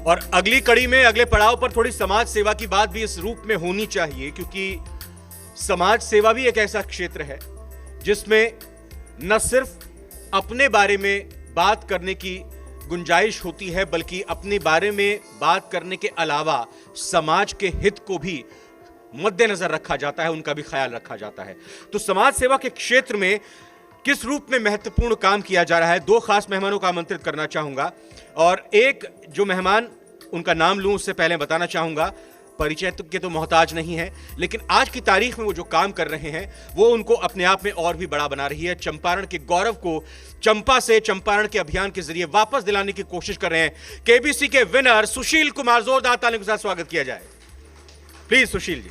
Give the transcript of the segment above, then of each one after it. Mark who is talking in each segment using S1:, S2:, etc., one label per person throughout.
S1: और अगली कड़ी में, अगले पड़ाव पर थोड़ी समाज सेवा की बात भी इस रूप में होनी चाहिए, क्योंकि समाज सेवा भी एक ऐसा क्षेत्र है जिसमें न सिर्फ अपने बारे में बात करने की गुंजाइश होती है, बल्कि अपने बारे में बात करने के अलावा समाज के हित को भी मद्देनजर रखा जाता है, उनका भी ख्याल रखा जाता है। तो समाज सेवा के क्षेत्र में किस रूप में महत्वपूर्ण काम किया जा रहा है, दो खास मेहमानों का आमंत्रित करना चाहूंगा। और एक जो मेहमान, उनका नाम लूं उससे पहले बताना चाहूंगा, परिचय के तो मोहताज नहीं है, लेकिन आज की तारीख में वो जो काम कर रहे हैं वो उनको अपने आप में और भी बड़ा बना रही है। चंपारण के गौरव को चंपा से चंपारण के अभियान के जरिए वापस दिलाने की कोशिश कर रहे हैं केबीसी के विनर सुशील कुमार। जोरदार तालियों के साथ स्वागत किया जाए प्लीज सुशील जी।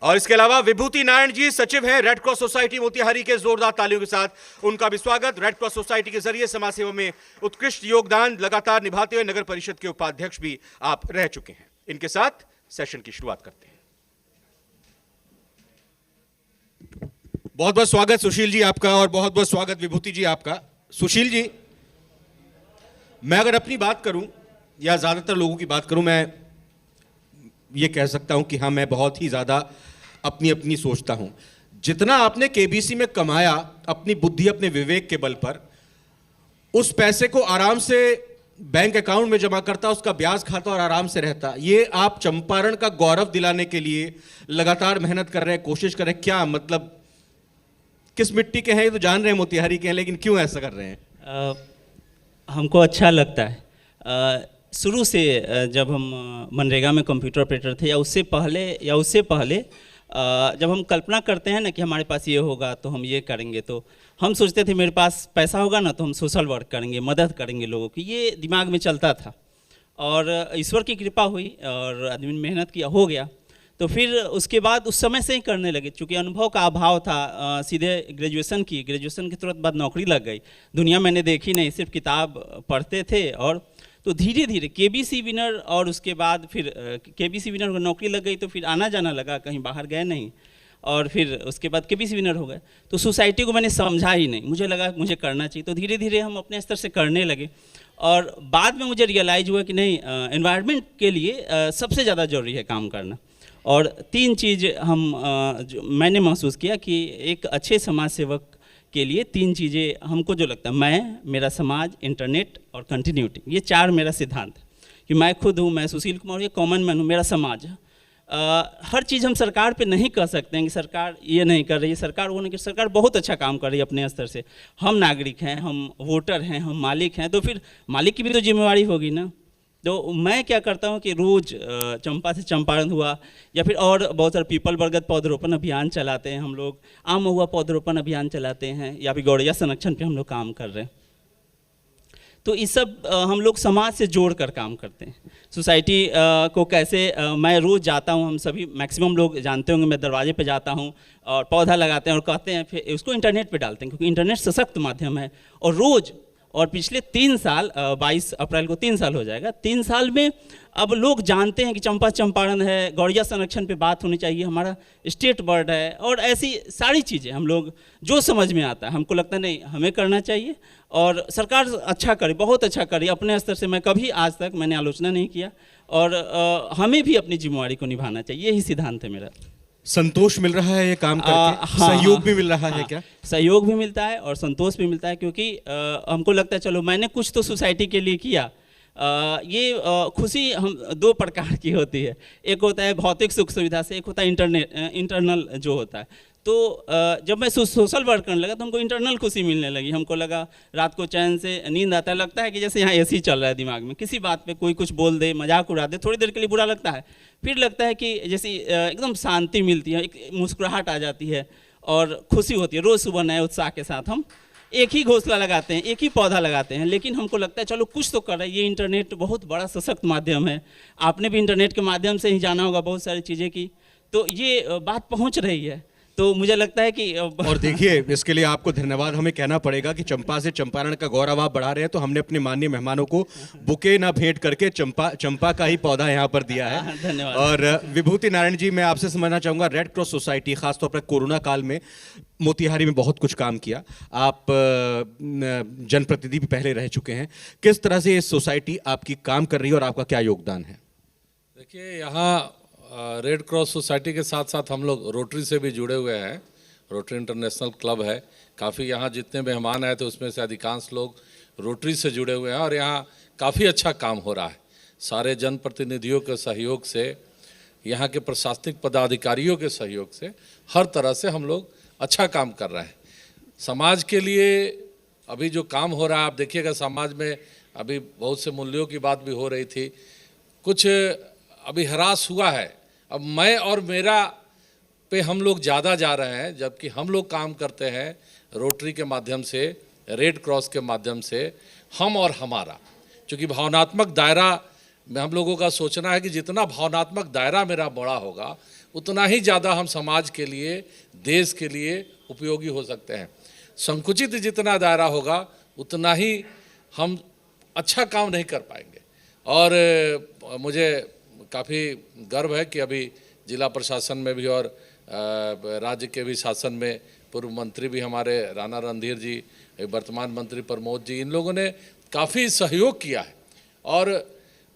S1: और इसके अलावा विभूति नारायण जी सचिव हैं रेड क्रॉस सोसाइटी मोतिहारी के, जोरदार तालियों के साथ उनका भी स्वागत। रेड क्रॉस सोसाइटी के जरिए समाज सेवा में उत्कृष्ट योगदान लगातार निभाते हुए नगर परिषद के उपाध्यक्ष भी आप रह चुके हैं। इनके साथ सेशन की शुरुआत करते हैं। बहुत बहुत स्वागत सुशील जी आपका, और बहुत बहुत स्वागत विभूति जी आपका। सुशील जी, मैं अगर अपनी बात करूं या ज्यादातर लोगों की बात करूं, मैं ये कह सकता हूं कि हाँ, मैं बहुत ही ज्यादा अपनी अपनी सोचता हूं। जितना आपने केबीसी में कमाया अपनी बुद्धि, अपने विवेक के बल पर, उस पैसे को आराम से बैंक अकाउंट में जमा करता, उसका ब्याज खाता और आराम से रहता। ये आप चंपारण का गौरव दिलाने के लिए लगातार मेहनत कर रहे हैं, कोशिश कर रहे हैं। क्या मतलब, किस मिट्टी के हैं ये तो जान रहे हैं, मोतिहारी के हैं, लेकिन क्यों ऐसा कर रहे हैं?
S2: हमको अच्छा लगता है। शुरू से जब हम मनरेगा में कंप्यूटर ऑपरेटर थे, या उससे पहले जब हम कल्पना करते हैं ना कि हमारे पास ये होगा तो हम ये करेंगे, तो हम सोचते थे मेरे पास पैसा होगा ना तो हम सोशल वर्क करेंगे, मदद करेंगे लोगों की, ये दिमाग में चलता था। और ईश्वर की कृपा हुई और आदमी ने मेहनत किया, हो गया। तो फिर उसके बाद उस समय से ही करने लगे, चूँकि अनुभव का अभाव था। सीधे ग्रेजुएशन के तुरंत बाद नौकरी लग गई। दुनिया मैंने देखी नहीं, सिर्फ किताब पढ़ते थे। और तो धीरे धीरे केबीसी विनर, और उसके बाद फिर केबीसी विनर को नौकरी लग गई तो फिर आना जाना लगा, कहीं बाहर गए नहीं। और फिर उसके बाद केबीसी विनर हो गए। तो सोसाइटी को मैंने समझा ही नहीं, मुझे लगा मुझे करना चाहिए। तो धीरे धीरे हम अपने स्तर से करने लगे। और बाद में मुझे रियलाइज हुआ कि नहीं, एनवायरनमेंट के लिए सबसे ज़्यादा ज़रूरी है काम करना। और तीन चीज़ मैंने महसूस किया कि एक अच्छे समाज सेवक के लिए तीन चीज़ें हमको जो लगता है, मैं, मेरा समाज, इंटरनेट और कंटिन्यूटी, ये चार मेरा सिद्धांत है। कि मैं खुद हूँ, मैं सुशील कुमार, ये कॉमन मैन हूँ, मेरा समाज है। हर चीज़ हम सरकार पे नहीं कह सकते हैं कि सरकार ये नहीं कर रही है, सरकार वो नहीं कर, सरकार बहुत अच्छा काम कर रही है अपने स्तर से। हम नागरिक हैं, हम वोटर हैं, हम मालिक हैं, तो फिर मालिक की भी तो जिम्मेवारी होगी ना। तो मैं क्या करता हूँ कि रोज़ चंपा से चंपारण हुआ, या फिर और बहुत सारे पीपल बरगद पौधरोपण अभियान चलाते हैं हम लोग, आम महुआ पौधरोपण अभियान चलाते हैं, या फिर गौड़ैया संरक्षण पे हम लोग काम कर रहे हैं। तो इस सब हम लोग समाज से जोड़ कर काम करते हैं। सोसाइटी को कैसे, मैं रोज़ जाता हूँ, हम सभी मैक्सिमम लोग जानते होंगे, मैं दरवाजे पे जाता हूँ और पौधा लगाते हैं और कहते हैं, फिर उसको इंटरनेट पे डालते हैं, क्योंकि इंटरनेट सशक्त माध्यम है। और रोज़, और पिछले 3 साल, 22 अप्रैल को 3 साल हो जाएगा, 3 साल में अब लोग जानते हैं कि चंपा चंपारण है, गौड़ैया संरक्षण पे बात होनी चाहिए, हमारा स्टेट बर्ड है, और ऐसी सारी चीज़ें हम लोग जो समझ में आता है, हमको लगता है नहीं हमें करना चाहिए। और सरकार अच्छा करे, बहुत अच्छा करे। अपने स्तर से मैं कभी आज तक मैंने आलोचना नहीं किया, और हमें भी अपनी जिम्मेवारी को निभाना चाहिए, यही सिद्धांत है मेरा।
S1: संतोष मिल रहा है ये काम करके? सहयोग भी मिल रहा है क्या?
S2: सहयोग भी मिलता है और संतोष भी मिलता है, क्योंकि हमको लगता है चलो मैंने कुछ तो सोसाइटी के लिए किया। ये खुशी हम 2 प्रकार की होती है, एक होता है भौतिक सुख सुविधा से, एक होता है इंटरनल जो होता है। तो जब मैं सोशल वर्क करने लगा तो हमको इंटरनल खुशी मिलने लगी। हमको लगा रात को चैन से नींद आता है, लगता है कि जैसे यहाँ एसी चल रहा है दिमाग में, किसी बात पे कोई कुछ बोल दे, मजाक उड़ा दे, थोड़ी देर के लिए बुरा लगता है, फिर लगता है कि जैसे एकदम शांति मिलती है, एक मुस्कुराहट आ जाती है और खुशी होती है। रोज़ सुबह नए उत्साह के साथ हम एक ही घोंसला लगाते हैं, एक ही पौधा लगाते हैं, लेकिन हमको लगता है चलो कुछ तो कर रहा है। ये इंटरनेट बहुत बड़ा सशक्त माध्यम है, आपने भी इंटरनेट के माध्यम से ही जाना होगा बहुत सारी चीज़ें की, तो ये बात पहुंच रही है। तो मुझे लगता है कि
S1: और देखिए, इसके लिए आपको धन्यवाद हमें कहना पड़ेगा कि चंपा से चंपारण का गौरव आप बढ़ा रहे हैं, तो हमने अपने माननीय मेहमानों को बुके ना भेंट करके चंपा का ही पौधा यहाँ पर दिया है।
S2: धन्यवाद।
S1: और विभूति नारायण जी, मैं आपसे समझना चाहूँगा, रेड क्रॉस सोसाइटी खासतौर पर कोरोना काल में मोतिहारी में बहुत कुछ काम किया, आप जनप्रतिनिधि भी पहले रह चुके हैं, किस तरह से ये सोसाइटी आपकी काम कर रही है और आपका क्या योगदान है?
S3: देखिए, यहाँ रेड क्रॉस सोसाइटी के साथ साथ हम लोग रोटरी से भी जुड़े हुए हैं। रोटरी इंटरनेशनल क्लब है, काफ़ी यहाँ जितने मेहमान आए थे उसमें से अधिकांश लोग रोटरी से जुड़े हुए हैं और यहाँ काफ़ी अच्छा काम हो रहा है। सारे जनप्रतिनिधियों के सहयोग से, यहाँ के प्रशासनिक पदाधिकारियों के सहयोग से, हर तरह से हम लोग अच्छा काम कर रहे हैं। समाज के लिए अभी जो काम हो रहा है, आप देखिएगा समाज में अभी बहुत से मूल्यों की बात भी हो रही थी, कुछ अभी ह्रास हुआ है। अब मैं और मेरा पे हम लोग ज़्यादा जा रहे हैं, जबकि हम लोग काम करते हैं रोटरी के माध्यम से, रेड क्रॉस के माध्यम से, हम और हमारा। क्योंकि भावनात्मक दायरा में हम लोगों का सोचना है कि जितना भावनात्मक दायरा मेरा बड़ा होगा उतना ही ज़्यादा हम समाज के लिए, देश के लिए उपयोगी हो सकते हैं। संकुचित जितना दायरा होगा उतना ही हम अच्छा काम नहीं कर पाएंगे। और मुझे काफ़ी गर्व है कि अभी जिला प्रशासन में भी और राज्य के भी शासन में पूर्व मंत्री भी हमारे राणा रणधीर जी, वर्तमान मंत्री प्रमोद जी, इन लोगों ने काफ़ी सहयोग किया है। और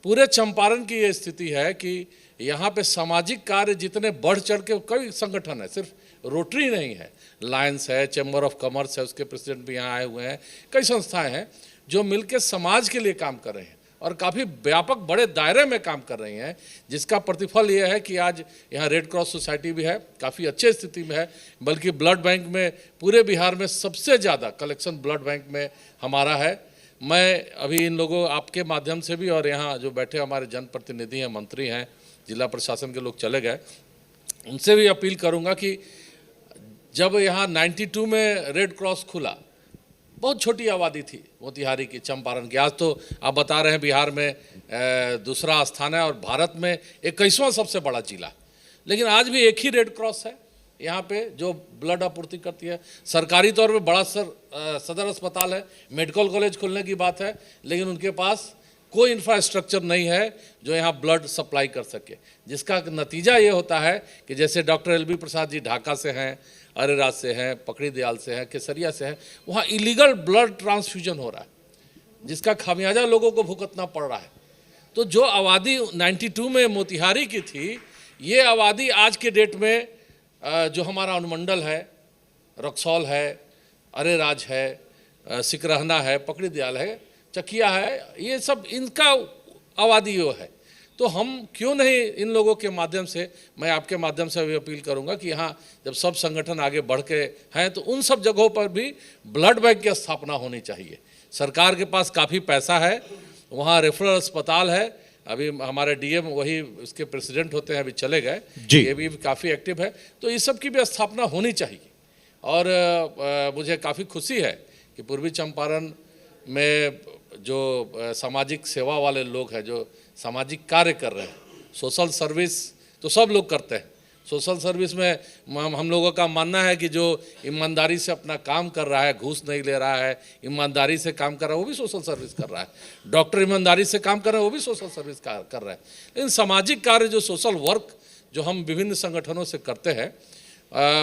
S3: पूरे चंपारण की ये स्थिति है कि यहाँ पे सामाजिक कार्य जितने बढ़ चढ़ के, कई संगठन है, सिर्फ रोटरी नहीं है, लायंस है, चैम्बर ऑफ कॉमर्स है, उसके प्रेसिडेंट भी यहाँ आए हुए हैं, कई संस्थाएं हैं जो मिलकर समाज के लिए काम कर रहे हैं और काफ़ी व्यापक बड़े दायरे में काम कर रही हैं, जिसका प्रतिफल ये है कि आज यहाँ रेड क्रॉस सोसाइटी भी है, काफ़ी अच्छे स्थिति में है। बल्कि ब्लड बैंक में पूरे बिहार में सबसे ज़्यादा कलेक्शन ब्लड बैंक में हमारा है। मैं अभी इन लोगों, आपके माध्यम से भी, और यहाँ जो बैठे हमारे जनप्रतिनिधि हैं, मंत्री हैं, जिला प्रशासन के लोग चले गए, उनसे भी अपील करूँगा कि जब यहाँ 92 में रेड क्रॉस खुला, बहुत छोटी आबादी थी मोतिहारी की, चंपारण की। आज तो आप बता रहे हैं बिहार में दूसरा स्थान है और भारत में 21वां सबसे बड़ा जिला। लेकिन आज भी एक ही रेड क्रॉस है यहाँ पे जो ब्लड आपूर्ति करती है। सरकारी तौर पे बड़ा सदर अस्पताल है, मेडिकल कॉलेज खोलने की बात है, लेकिन उनके पास कोई इंफ्रास्ट्रक्चर नहीं है जो यहाँ ब्लड सप्लाई कर सके, जिसका नतीजा ये होता है कि जैसे doctor L B Prasad ji Dhaka से हैं, अरेराज से हैं, पकड़ी दयाल से हैं, केसरिया से हैं, वहाँ इलीगल ब्लड ट्रांसफ्यूजन हो रहा है, जिसका खामियाजा लोगों को भुगतना पड़ रहा है। तो जो आबादी 92 में मोतिहारी की थी, ये आबादी आज के डेट में जो हमारा अनुमंडल है, रक्सौल है, अरेराज है, सिकरहना है, पकड़ी दयाल है, चकिया है, ये सब इनका आबादी वो है। तो हम क्यों नहीं इन लोगों के माध्यम से, मैं आपके माध्यम से भी अपील करूंगा कि यहाँ जब सब संगठन आगे बढ़ के हैं तो उन सब जगहों पर भी ब्लड बैंक की स्थापना होनी चाहिए। सरकार के पास काफ़ी पैसा है, वहाँ रेफरल अस्पताल है, अभी हमारे डीएम वही उसके प्रेसिडेंट होते हैं, अभी चले गए, ये भी काफ़ी एक्टिव है। तो इस सब की भी स्थापना होनी चाहिए। और मुझे काफ़ी खुशी है कि पूर्वी चंपारण में जो सामाजिक सेवा वाले लोग हैं, जो सामाजिक कार्य कर रहे हैं, सोशल सर्विस तो सब लोग करते हैं। सोशल सर्विस में हम लोगों का मानना है कि जो ईमानदारी से अपना काम कर रहा है, घूस नहीं ले रहा है, ईमानदारी से काम कर रहा है, वो भी सोशल सर्विस कर रहा है। डॉक्टर ईमानदारी से काम कर रहे हैं, वो भी सोशल सर्विस कर रहे हैं। लेकिन सामाजिक कार्य जो सोशल वर्क जो हम विभिन्न संगठनों से करते हैं,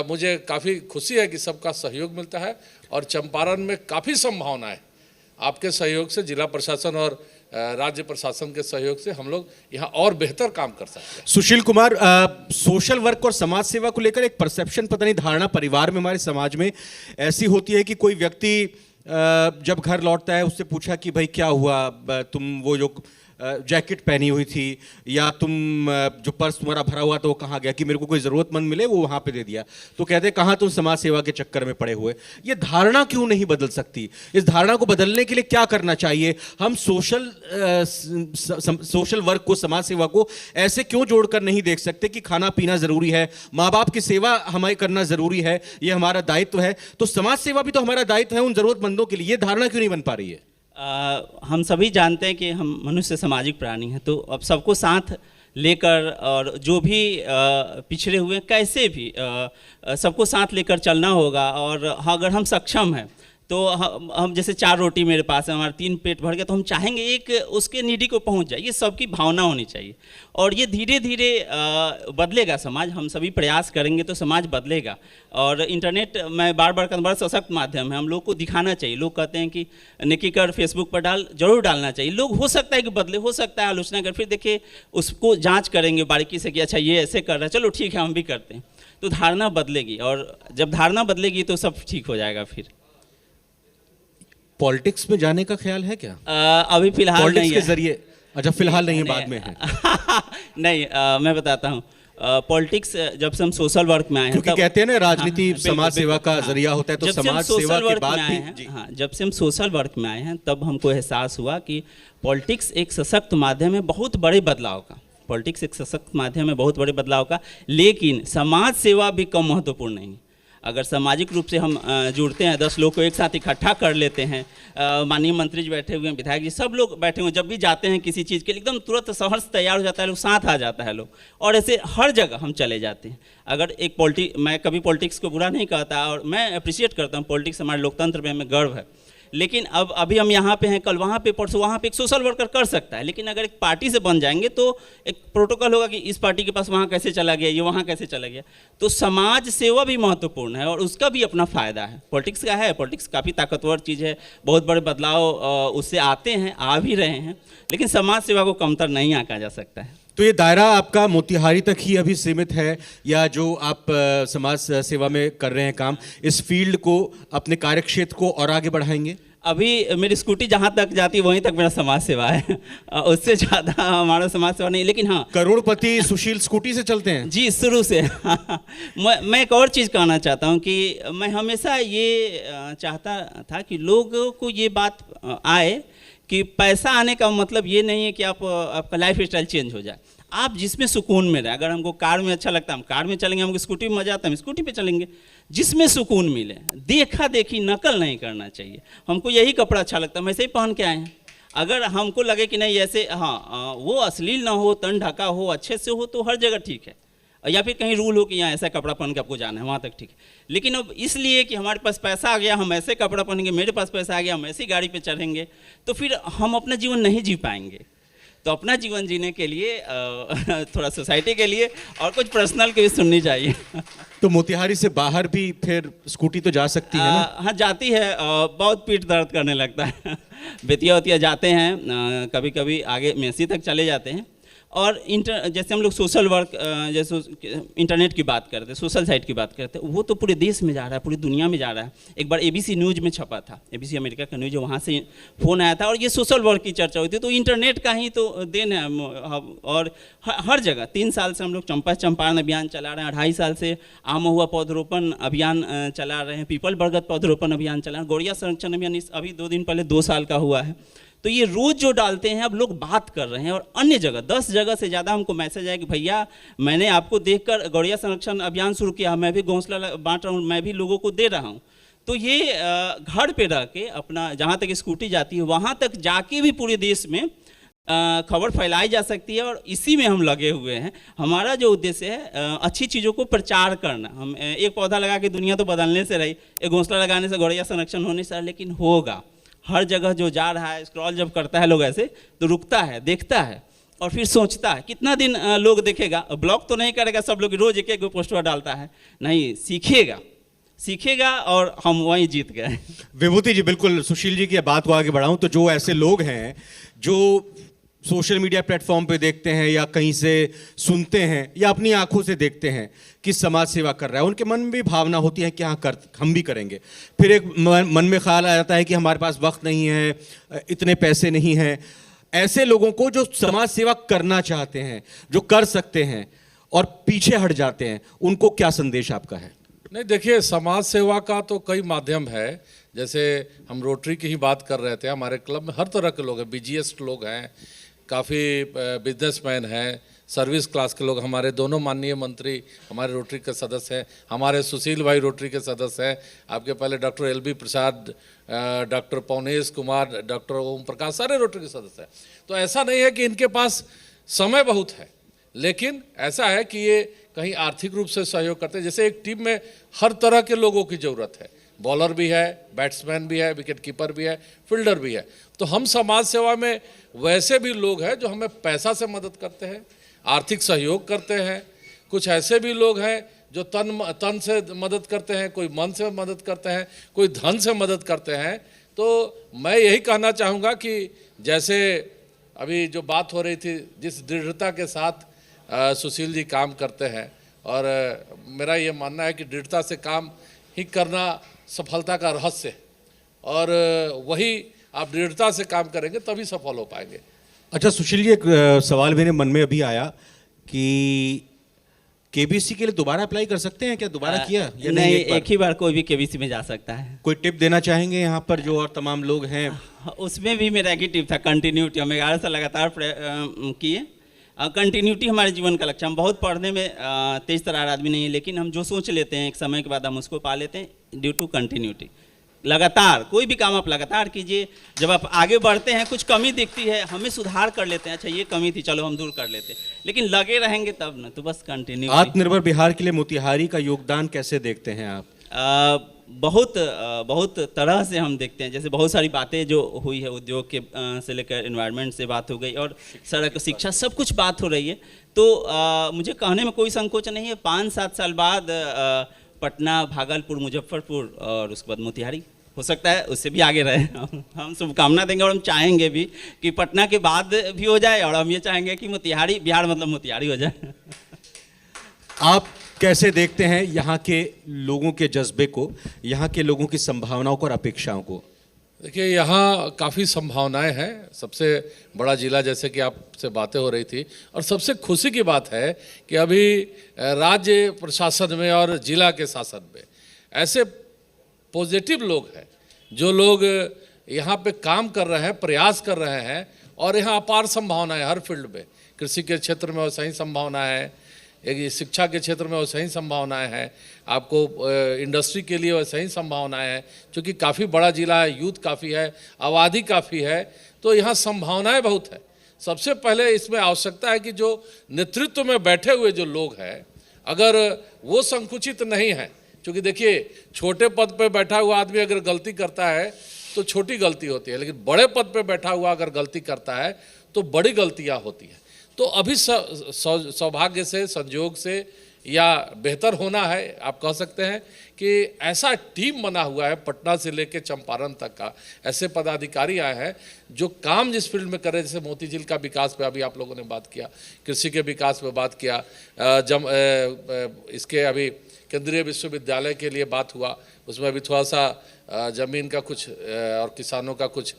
S3: मुझे काफ़ी खुशी है कि सबका सहयोग मिलता है और चंपारण में काफ़ी संभावना है। आपके सहयोग से, जिला प्रशासन और राज्य प्रशासन के सहयोग से हम लोग यहाँ और बेहतर काम कर सकते हैं।
S1: सुशील कुमार, सोशल वर्क और समाज सेवा को लेकर एक परसेप्शन, पता नहीं धारणा परिवार में, हमारे समाज में ऐसी होती है कि कोई व्यक्ति जब घर लौटता है उससे पूछा कि भाई क्या हुआ, तुम वो जो जैकेट पहनी हुई थी या तुम जो पर्स तुम्हारा भरा हुआ था वो कहाँ गया, कि मेरे को कोई ज़रूरतमंद मिले वो वहाँ पे दे दिया, तो कहते कहाँ तुम समाज सेवा के चक्कर में पड़े हुए। ये धारणा क्यों नहीं बदल सकती? इस धारणा को बदलने के लिए क्या करना चाहिए? हम सोशल वर्क को, समाज सेवा को ऐसे क्यों जोड़कर नहीं देख सकते कि खाना पीना ज़रूरी है, माँ बाप की सेवा हमें करना ज़रूरी है, ये हमारा दायित्व है, तो समाज सेवा भी तो हमारा दायित्व है उन ज़रूरतमंदों के लिए। ये धारणा क्यों नहीं बन पा रही है?
S2: हम सभी जानते हैं कि हम मनुष्य सामाजिक प्राणी हैं, तो अब सबको साथ लेकर और जो भी पिछड़े हुए हैं, कैसे भी सबको साथ लेकर चलना होगा। और अगर हम सक्षम हैं तो हम जैसे 4 रोटी मेरे पास है, हमारे 3 पेट भर गया, तो हम चाहेंगे एक उसके नीडी को पहुंच जाए। ये सबकी भावना होनी चाहिए और ये धीरे धीरे बदलेगा समाज। हम सभी प्रयास करेंगे तो समाज बदलेगा। और इंटरनेट, मैं बार बार कहता हूं, बड़ा सशक्त माध्यम है, हम लोग को दिखाना चाहिए। लोग कहते हैं कि नेकी कर फेसबुक पर डाल, जरूर डालना चाहिए। लोग हो सकता है कि बदले, हो सकता है आलोचना कर, फिर देखिए उसको जाँच करेंगे बारीकी से कि अच्छा ये ऐसे कर रहा है, चलो ठीक है हम भी करते हैं, तो धारणा बदलेगी। और जब धारणा बदलेगी तो सब ठीक हो जाएगा। फिर
S1: पॉलिटिक्स में जाने का ख्याल है क्या?
S2: अभी फिलहाल
S1: पॉलिटिक्स
S2: नहीं
S1: के
S2: है।
S1: जरिए? अच्छा, फिलहाल नहीं है, बाद में है।
S2: नहीं, मैं बताता हूँ। पॉलिटिक्स जब से हम सोशल वर्क में आए हैं,
S1: क्योंकि कहते हैं ना राजनीति
S2: हाँ,
S1: समाज सेवा का
S2: हाँ,
S1: जरिया होता है, तो
S2: जब से हम
S1: समाज
S2: सोशल
S1: सेवा के
S2: वर्क
S1: बाद
S2: में आए
S1: भी
S2: हैं, हाँ, जब से हम सोशल वर्क में आए हैं तब हमको एहसास हुआ कि पॉलिटिक्स एक सशक्त माध्यम है बहुत बड़े बदलाव का। पॉलिटिक्स एक सशक्त माध्यम है बहुत बड़े बदलाव का, लेकिन समाज सेवा भी कम महत्वपूर्ण नहीं। अगर सामाजिक रूप से हम जुड़ते हैं, 10 लोग को एक साथ इकट्ठा कर लेते हैं, माननीय मंत्री जी बैठे हुए हैं, विधायक जी, सब लोग बैठे हुए हैं, जब भी जाते हैं किसी चीज़ के लिए एकदम तुरंत सहर्ष तैयार हो जाता है लोग, साथ आ जाता है लोग, और ऐसे हर जगह हम चले जाते हैं। अगर एक मैं कभी पॉलिटिक्स को बुरा नहीं कहता और मैं अप्रिशिएट करता हूँ, पॉलिटिक्स हमारे लोकतंत्र में हमें गर्व है। लेकिन अब अभी हम यहाँ पे हैं, कल वहाँ पे, परसों वहाँ पे, एक सोशल वर्कर कर सकता है। लेकिन अगर एक पार्टी से बन जाएंगे तो एक प्रोटोकॉल होगा कि इस पार्टी के पास वहाँ कैसे चला गया, ये वहाँ कैसे चला गया। तो समाज सेवा भी महत्वपूर्ण है और उसका भी अपना फ़ायदा है। पॉलिटिक्स का है, पॉलिटिक्स काफ़ी ताकतवर चीज़ है, बहुत बड़े बदलाव उससे आते हैं, आ भी रहे हैं, लेकिन समाज सेवा को कमतर नहीं आंका जा सकता है।
S1: तो ये दायरा आपका मोतिहारी तक ही अभी सीमित है, या जो आप समाज सेवा में कर रहे हैं काम, इस फील्ड को, अपने कार्यक्षेत्र को और आगे बढ़ाएंगे?
S2: अभी मेरी स्कूटी जहाँ तक जाती है वहीं तक मेरा समाज सेवा है, उससे ज़्यादा हमारा समाज सेवा नहीं। लेकिन हाँ,
S1: करोड़पति सुशील स्कूटी से चलते हैं
S2: जी, शुरू से। मैं एक और चीज़ कहना चाहता हूँ कि मैं हमेशा ये चाहता था कि लोगों को ये बात आए कि पैसा आने का मतलब ये नहीं है कि आपका लाइफ स्टाइल चेंज हो जाए। आप जिसमें सुकून में रहे, अगर हमको कार में अच्छा लगता है हम कार में चलेंगे, हमको स्कूटी में मजा आता है हम स्कूटी पे चलेंगे, जिसमें सुकून मिले। देखा देखी नकल नहीं करना चाहिए। हमको यही कपड़ा अच्छा लगता है, हम ऐसे ही पहन के आए हैं। अगर हमको लगे कि नहीं ऐसे, हाँ, वो अश्लील ना हो, तन ढका हो, अच्छे से हो, तो हर जगह ठीक है। या फिर कहीं रूल हो कि यहाँ ऐसा कपड़ा पहन के आपको जाना है, वहाँ तक ठीक है। लेकिन अब इसलिए कि हमारे पास पैसा आ गया हम ऐसे कपड़ा पहनेंगे, मेरे पास पैसा आ गया हम ऐसी गाड़ी पे चढ़ेंगे, तो फिर हम अपना जीवन नहीं जी पाएंगे। तो अपना जीवन जीने के लिए थोड़ा सोसाइटी के लिए और कुछ पर्सनल की भी सुननी चाहिए।
S1: तो मोतिहारी से बाहर भी फिर स्कूटी तो जा सकती है ना?
S2: हाँ, जाती है। बहुत पीठ दर्द करने लगता है। बेतिया वतिया जाते हैं, कभी कभी आगे मेसी तक चले जाते हैं। और जैसे हम लोग सोशल वर्क, जैसे इंटरनेट की बात करते हैं, सोशल साइट की बात करते हैं, वो तो पूरे देश में जा रहा है, पूरी दुनिया में जा रहा है। एक बार ABC न्यूज़ में छपा था, ABC अमेरिका का न्यूज़, वहाँ से फ़ोन आया था और ये सोशल वर्क की चर्चा हुई थी। तो इंटरनेट का ही तो देन है। और हर जगह 3 साल से हम लोग चंपा चंपारण अभियान चला रहे हैं, 2.5 साल से आम महुआ पौधरोपण अभियान चला रहे हैं, पीपल बरगद पौधरोपण अभियान चला रहे हैं, गौड़िया संरक्षण अभियान अभी 2 दिन पहले 2 साल का हुआ है। तो ये रोज़ जो डालते हैं, अब लोग बात कर रहे हैं। और अन्य जगह 10 जगह से ज़्यादा हमको मैसेज आया कि भैया मैंने आपको देखकर गौड़िया संरक्षण अभियान शुरू किया, मैं भी घोंसला बांट रहा हूँ, मैं भी लोगों को दे रहा हूँ। तो ये घर पे रह के अपना, जहाँ तक स्कूटी जाती है वहाँ तक जाके भी पूरे देश में खबर फैलाई जा सकती है। और इसी में हम लगे हुए हैं। हमारा जो उद्देश्य है अच्छी चीज़ों को प्रचार करना। हम एक पौधा लगा के दुनिया तो बदलने से रही, एक घोंसला लगाने से, गौड़िया संरक्षण होने से, लेकिन होगा। हर जगह जो जा रहा है, स्क्रॉल जब करता है लोग ऐसे, तो रुकता है, देखता है और फिर सोचता है कितना दिन लोग देखेगा। ब्लॉग तो नहीं करेगा, सब लोग रोज एक एक पोस्टर डालता है, नहीं, सीखेगा और हम वहीं जीत गए।
S1: विभूति जी, बिल्कुल सुशील जी की बात को आगे बढ़ाऊं तो जो ऐसे लोग हैं जो सोशल मीडिया प्लेटफॉर्म पे देखते हैं या कहीं से सुनते हैं या अपनी आंखों से देखते हैं कि समाज सेवा कर रहा है, उनके मन में भी भावना होती है कि हाँ हम भी करेंगे। फिर एक मन में ख्याल आ जाता है कि हमारे पास वक्त नहीं है, इतने पैसे नहीं हैं। ऐसे लोगों को जो समाज सेवा करना चाहते हैं, जो कर सकते हैं और पीछे हट जाते हैं, उनको क्या संदेश आपका है?
S3: नहीं, देखिए, समाज सेवा का तो कई माध्यम है। जैसे हम रोटरी की ही बात कर रहे थे, हमारे क्लब में हर तरह के लोग हैं, BGS लोग हैं, काफ़ी बिजनेसमैन हैं, सर्विस क्लास के लोग। हमारे दोनों माननीय मंत्री हमारे रोटरी के सदस्य हैं, हमारे सुशील भाई रोटरी के सदस्य हैं, आपके पहले डॉक्टर LB प्रसाद, डॉक्टर पवनेश कुमार, डॉक्टर ओम प्रकाश, सारे रोटरी के सदस्य हैं। तो ऐसा नहीं है कि इनके पास समय बहुत है, लेकिन ऐसा है कि ये कहीं आर्थिक रूप से सहयोग करते हैं। जैसे एक टीम में हर तरह के लोगों की ज़रूरत है, बॉलर भी है, बैट्समैन भी है, विकेट कीपर भी है, फील्डर भी है। तो हम समाज सेवा में वैसे भी लोग हैं जो हमें पैसा से मदद करते हैं, आर्थिक सहयोग करते हैं। कुछ ऐसे भी लोग हैं जो तन से मदद करते हैं, कोई मन से मदद करते हैं, कोई धन से मदद करते हैं। तो मैं यही कहना चाहूँगा कि जैसे अभी जो बात हो रही थी, जिस दृढ़ता के साथ सुशील जी काम करते हैं, और मेरा ये मानना है कि दृढ़ता से काम ही करना सफलता का रहस्य है, और वही आप दृढ़ता से काम करेंगे तभी सफल हो पाएंगे।
S1: अच्छा सुशील जी, एक सवाल मेरे मन में अभी आया कि केबीसी के लिए दोबारा अप्लाई कर सकते हैं क्या? दोबारा किया या
S2: नहीं,
S1: एक बार?
S2: एक ही बार कोई भी केबीसी में जा सकता है।
S1: कोई टिप देना चाहेंगे यहाँ पर जो और तमाम लोग हैं?
S2: उसमें भी मेरा एक ही टिप था, कंटिन्यूटी। हम 11 साल लगातार किए। कंटिन्यूटी हमारे जीवन का लक्ष्य। हम बहुत पढ़ने में तेज तरार आदमी नहीं है, लेकिन हम जो सोच लेते हैं एक समय के बाद हम उसको पा लेते हैं ड्यू टू कंटिन्यूटी। लगातार कोई भी काम आप लगातार कीजिए। जब आप आगे बढ़ते हैं, कुछ कमी दिखती है, हमें सुधार कर लेते हैं, अच्छा ये कमी थी, चलो हम दूर कर लेते हैं, लेकिन लगे रहेंगे तब ना। तो बस कंटिन्यू।
S1: आत्मनिर्भर बिहार के लिए मोतिहारी का योगदान कैसे देखते हैं आप?
S2: बहुत तरह से हम देखते हैं। जैसे बहुत सारी बातें जो हुई है, उद्योग के से लेकर एनवायरनमेंट से बात हो गई, और सड़क, शिक्षा, सब कुछ बात हो रही है। तो मुझे कहने में कोई संकोच नहीं है। 5-7 साल बाद पटना, भागलपुर, मुजफ्फरपुर और उसके बाद मोतिहारी हो सकता है, उससे भी आगे रहे। हम शुभकामना देंगे और हम चाहेंगे भी कि पटना के बाद भी हो जाए, और हम ये चाहेंगे कि मोतिहारी, बिहार मतलब मोतिहारी हो जाए।
S1: आप कैसे देखते हैं यहाँ के लोगों के जज्बे को, यहाँ के लोगों की संभावनाओं को और अपेक्षाओं को?
S3: देखिए, यहाँ काफ़ी संभावनाएं हैं। सबसे बड़ा जिला, जैसे कि आपसे बातें हो रही थी, और सबसे खुशी की बात है कि अभी राज्य प्रशासन में और जिला के शासन में ऐसे पॉजिटिव लोग हैं, जो लोग यहाँ पे काम कर रहे हैं, प्रयास कर रहे हैं, और यहाँ अपार संभावना है हर फील्ड में। कृषि के क्षेत्र में वैसा ही संभावना है, एक शिक्षा के क्षेत्र में वैसा ही संभावनाएं हैं, आपको इंडस्ट्री के लिए वैसा ही संभावनाएं हैं। क्योंकि काफ़ी बड़ा जिला है, यूथ काफ़ी है, आबादी काफ़ी है, तो यहाँ संभावनाएं बहुत है। सबसे पहले इसमें आवश्यकता है कि जो नेतृत्व में बैठे हुए जो लोग हैं, अगर वो संकुचित नहीं है, क्योंकि देखिए छोटे पद पे बैठा हुआ आदमी अगर गलती करता है तो छोटी गलती होती है, लेकिन बड़े पद पे बैठा हुआ अगर गलती करता है तो बड़ी गलतियां होती हैं। तो अभी सौभाग्य से, संजोग से, या बेहतर होना है, आप कह सकते हैं कि ऐसा टीम बना हुआ है पटना से लेकर चंपारण तक का। ऐसे पदाधिकारी आए हैं जो काम जिस फील्ड में करे, जैसे मोती झील का विकास पे अभी आप लोगों ने बात किया, कृषि के विकास पे बात किया, इसके अभी केंद्रीय विश्वविद्यालय के लिए बात हुआ, उसमें अभी थोड़ा सा ज़मीन का कुछ और किसानों का कुछ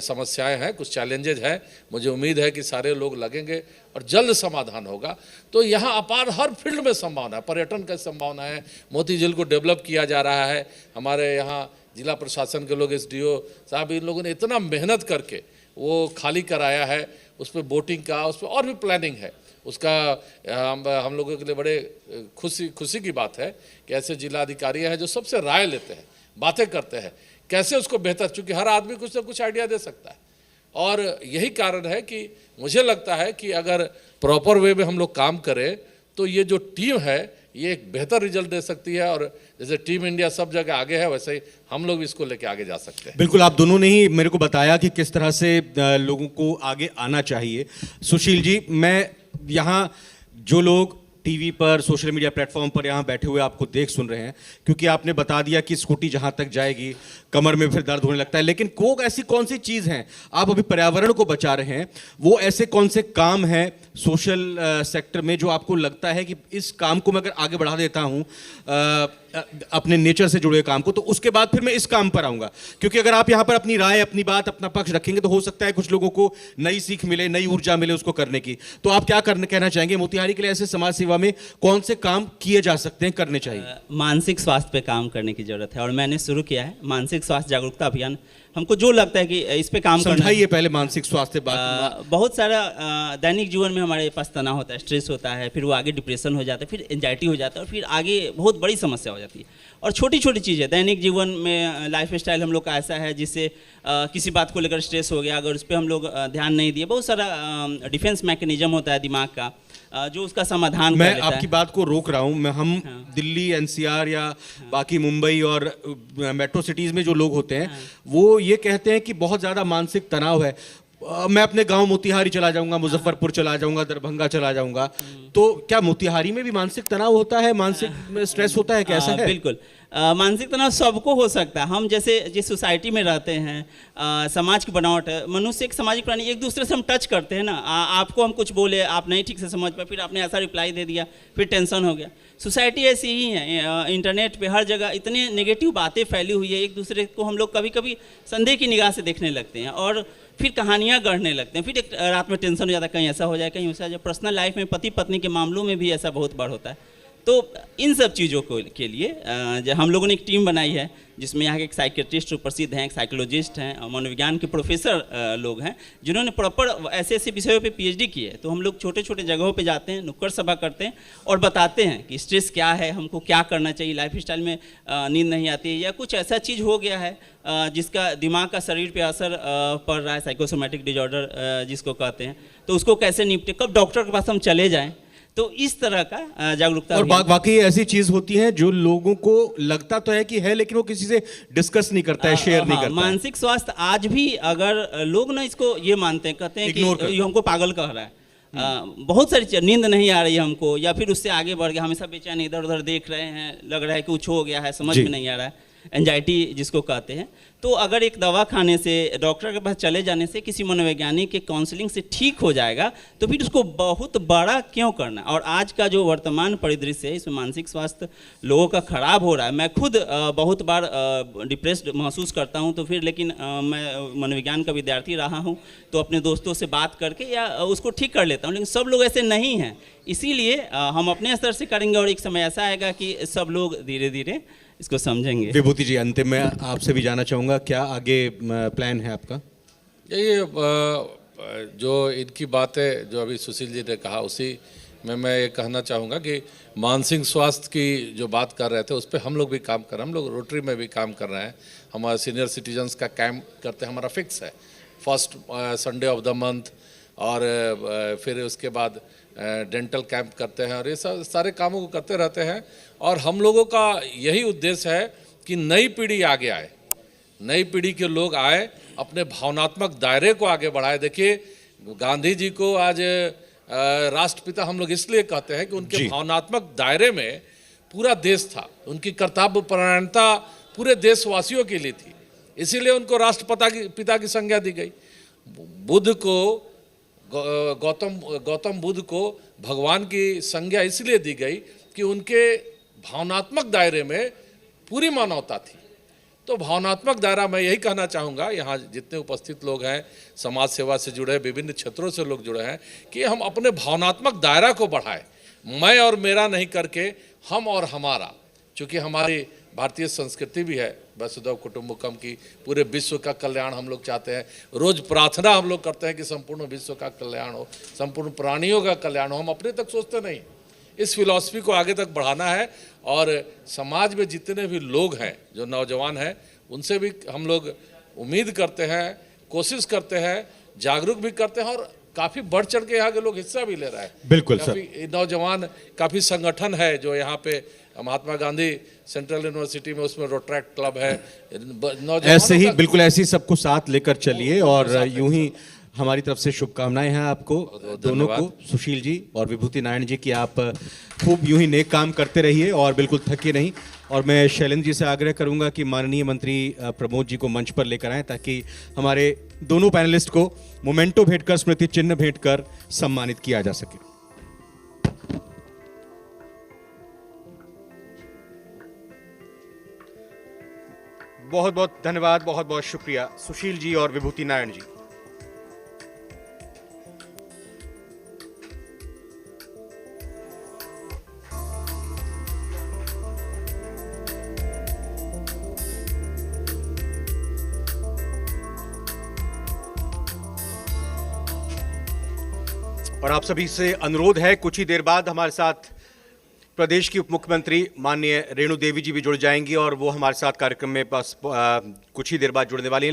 S3: समस्याएं हैं, कुछ चैलेंजेज हैं। मुझे उम्मीद है कि सारे लोग लगेंगे और जल्द समाधान होगा। तो यहाँ अपार हर फील्ड में संभावना है, पर्यटन का संभावना है, मोती झील को डेवलप किया जा रहा है। हमारे यहाँ जिला प्रशासन के लोग, SDO साहब, इन लोगों ने इतना मेहनत करके वो खाली कराया है, उस पर बोटिंग का, उस पर और भी प्लानिंग है उसका। हम लोगों के लिए बड़े खुशी की बात है कि ऐसे जिलाधिकारी हैं जो सबसे राय लेते हैं, बातें करते हैं कैसे उसको बेहतर, चूँकि हर आदमी कुछ ना कुछ आइडिया दे सकता है। और यही कारण है कि मुझे लगता है कि अगर प्रॉपर वे में हम लोग काम करें तो ये जो टीम है ये एक बेहतर रिजल्ट दे सकती है। और जैसे टीम इंडिया सब जगह आगे है, वैसे ही हम लोग इसको लेके आगे जा सकते हैं।
S1: बिल्कुल, आप दोनों ने ही मेरे को बताया कि किस तरह से लोगों को आगे आना चाहिए। सुशील जी, मैं यहाँ जो लोग टीवी पर, सोशल मीडिया प्लेटफॉर्म पर यहाँ बैठे हुए आपको देख सुन रहे हैं, क्योंकि आपने बता दिया कि स्कूटी जहाँ तक जाएगी कमर में फिर दर्द होने लगता है, लेकिन कोक ऐसी कौन सी चीज़ हैं, आप अभी पर्यावरण को बचा रहे हैं, वो ऐसे कौन से काम हैं सोशल सेक्टर में जो आपको लगता है कि इस काम को मैं अगर आगे बढ़ा देता हूँ अपने नेचर से जुड़े काम को, तो उसके बाद फिर मैं इस काम पर आऊँगा? क्योंकि अगर आप यहाँ पर अपनी राय, अपनी बात, अपना पक्ष रखेंगे तो हो सकता है कुछ लोगों को नई सीख मिले, नई ऊर्जा मिले उसको करने की। तो आप क्या कहना चाहेंगे मोतिहारी के लिए ऐसे समाज सेवा में कौन से काम किए जा सकते हैं, करने चाहिए?
S2: मानसिक स्वास्थ्य पे काम करने की ज़रूरत है, और मैंने शुरू किया है मानसिक स्वास्थ्य जागरूकता अभियान। हमको जो लगता है कि इस पे काम करना है।
S1: समझाइए पहले मानसिक स्वास्थ्य बात।
S2: बहुत सारा दैनिक जीवन में हमारे पास तनाव होता है, स्ट्रेस होता है, फिर वो आगे डिप्रेशन हो जाता है, फिर एंजाइटी हो जाता है, और फिर आगे बहुत बड़ी समस्या हो जाती है। और छोटी छोटी चीज़ें दैनिक जीवन में, लाइफ स्टाइल हम लोग का ऐसा है जिससे किसी बात को लेकर स्ट्रेस हो गया, अगर उस पर हम लोग ध्यान नहीं दिए, बहुत सारा डिफेंस मैकेनिज्म होता है दिमाग का जो उसका समाधान
S1: मैं
S2: कर लेता
S1: आपकी
S2: है।
S1: बात को रोक रहा हूं। हम दिल्ली, एनसीआर या बाकी मुंबई और मेट्रो सिटीज में जो लोग होते हैं वो ये कहते हैं कि बहुत ज़्यादा मानसिक तनाव है, मैं अपने गांव मोतिहारी चला जाऊंगा, मुजफ्फरपुर चला जाऊंगा, दरभंगा चला जाऊंगा। तो क्या मोतिहारी में भी मानसिक तनाव होता है, मानसिक स्ट्रेस होता है, कैसा है?
S2: बिल्कुल, मानसिक तनाव सबको हो सकता है। हम जैसे जिस सोसाइटी में रहते हैं, समाज की बनावट है, मनुष्य एक सामाजिक प्राणी, एक दूसरे से हम टच करते हैं ना। आपको हम कुछ बोले, आप नहीं ठीक से समझ पाए, फिर आपने ऐसा रिप्लाई दे दिया, फिर टेंशन हो गया। सोसाइटी ऐसी ही है, इंटरनेट पे हर जगह इतने नेगेटिव बातें फैली हुई है, एक दूसरे को हम लोग कभी कभी संदेह की निगाह से देखने लगते हैं और फिर कहानियाँ गढ़ने लगते हैं। फिर एक रात में टेंशन हो जाता है, कहीं ऐसा हो जाए, कहीं वैसा हो जाए। पर्सनल लाइफ में पति पत्नी के मामलों में भी ऐसा बहुत बार होता है। तो इन सब चीज़ों को के लिए हम लोगों ने एक टीम बनाई है जिसमें यहाँ के एक साइकेट्रिस्ट प्रसिद्ध हैं, एक साइकोलॉजिस्ट हैं और मनोविज्ञान के प्रोफेसर लोग हैं जिन्होंने प्रॉपर ऐसे ऐसे विषयों पे पीएचडी की है। तो हम लोग छोटे छोटे जगहों पे जाते हैं, नुक्कड़ सभा करते हैं और बताते हैं कि स्ट्रेस क्या है, हमको क्या करना चाहिए, लाइफ स्टाइल में नींद नहीं आती है या कुछ ऐसा चीज़ हो गया है जिसका दिमाग का शरीर पे असर पड़ रहा है, साइकोसोमैटिक डिजॉर्डर जिसको कहते हैं, तो उसको कैसे निपटे, कब डॉक्टर के पास हम चले जाएँ। तो इस तरह का जागरूकता।
S1: और वाकई ऐसी चीज होती है जो लोगों को लगता तो है कि है, लेकिन वो किसी से डिस्कस नहीं करता है, शेयर नहीं करता।
S2: मानसिक स्वास्थ्य आज भी अगर लोग ना इसको ये मानते हैं, कहते हैं कि ये हमको पागल कह रहा है। बहुत सारी नींद नहीं आ रही है हमको, या फिर उससे आगे बढ़ गया, हमेशा बेचैन इधर उधर देख रहे हैं, लग रहा है कि कुछ हो गया है, समझ में नहीं आ रहा है, एंजाइटी जिसको कहते हैं। तो अगर एक दवा खाने से, डॉक्टर के पास चले जाने से, किसी मनोवैज्ञानिक के काउंसलिंग से ठीक हो जाएगा, तो फिर उसको बहुत बड़ा क्यों करना। और आज का जो वर्तमान परिदृश्य है, इसमें मानसिक स्वास्थ्य लोगों का खराब हो रहा है। मैं खुद बहुत बार डिप्रेस्ड महसूस करता हूं, तो फिर लेकिन मैं मनोविज्ञान का विद्यार्थी रहा हूं, तो अपने दोस्तों से बात करके या उसको ठीक कर लेता हूं। लेकिन सब लोग ऐसे नहीं हैं, इसीलिए हम अपने स्तर से करेंगे और एक समय ऐसा आएगा कि सब लोग धीरे धीरे इसको समझेंगे।
S1: विभूति जी, अंतिम में आपसे भी जानना चाहूँगा, क्या आगे प्लान है आपका?
S3: ये जो इनकी बातें जो अभी सुशील जी ने कहा, उसी में मैं ये कहना चाहूँगा कि मानसिक स्वास्थ्य की जो बात कर रहे थे उस पर हम लोग भी काम कर रहे हैं। हम लोग रोटरी में भी काम कर रहे हैं, हमारे सीनियर सिटीजन्स का कैंप करते हैं, हमारा फिक्स है first Sunday off the month, और फिर उसके बाद डेंटल कैंप करते हैं, और ये सब सारे कामों को करते रहते हैं। और हम लोगों का यही उद्देश्य है कि नई पीढ़ी आगे आए, नई पीढ़ी के लोग आए, अपने भावनात्मक दायरे को आगे बढ़ाए। देखिए, गांधी जी को आज राष्ट्रपिता हम लोग इसलिए कहते हैं कि उनके भावनात्मक दायरे में पूरा देश था, उनकी कर्तव्य परायणता पूरे देशवासियों के लिए थी, इसीलिए उनको राष्ट्रपिता की संज्ञा दी गई। बुद्ध को, गौतम बुद्ध को भगवान की संज्ञा इसलिए दी गई कि उनके भावनात्मक दायरे में पूरी मानवता थी। तो भावनात्मक दायरा, मैं यही कहना चाहूँगा, यहाँ जितने उपस्थित लोग हैं, समाज सेवा से जुड़े, विभिन्न क्षेत्रों से लोग जुड़े हैं, कि हम अपने भावनात्मक दायरा को बढ़ाएं, मैं और मेरा नहीं करके हम और हमारा। चूँकि हमारी भारतीय संस्कृति भी है वसुधैव कुटुंबकम की, पूरे विश्व का कल्याण हम लोग चाहते हैं। रोज प्रार्थना हम लोग करते हैं कि संपूर्ण विश्व का कल्याण हो, संपूर्ण प्राणियों का कल्याण हो। हम अपने तक सोचते नहीं, इस फिलॉसफी को आगे तक बढ़ाना है। और समाज में जितने भी लोग हैं, जो नौजवान हैं, उनसे भी हम लोग उम्मीद करते हैं, कोशिश करते हैं, जागरूक भी करते हैं, और काफ़ी बढ़ चढ़ के यहाँ के लोग हिस्सा भी ले रहे हैं।
S1: बिल्कुल
S3: सर, नौजवान काफ़ी संगठन है जो यहाँ पे महात्मा गांधी सेंट्रल यूनिवर्सिटी में, उसमें रोटरैक्ट क्लब है।
S1: ऐसे ही, बिल्कुल ऐसे ही सबको साथ लेकर चलिए, और यूं ही हमारी तरफ से शुभकामनाएं हैं आपको दोनों को, सुशील जी और विभूति नारायण जी, की आप खूब यूं ही नेक काम करते रहिए और बिल्कुल थकिए नहीं। और मैं शैलेंद्र जी से आग्रह करूंगा कि माननीय मंत्री प्रमोद जी को मंच पर लेकर आएं, ताकि हमारे दोनों पैनलिस्ट को मोमेंटो भेंटकर, स्मृति चिन्ह भेंटकर सम्मानित किया जा सके। बहुत बहुत धन्यवाद, बहुत बहुत शुक्रिया सुशील जी और विभूति नारायण जी। और आप सभी से अनुरोध है, कुछ ही देर बाद हमारे साथ प्रदेश की उप मुख्यमंत्री माननीय रेणु देवी जी भी जुड़ जाएंगी और वो हमारे साथ कार्यक्रम में बस कुछ ही देर बाद जुड़ने वाली हैं।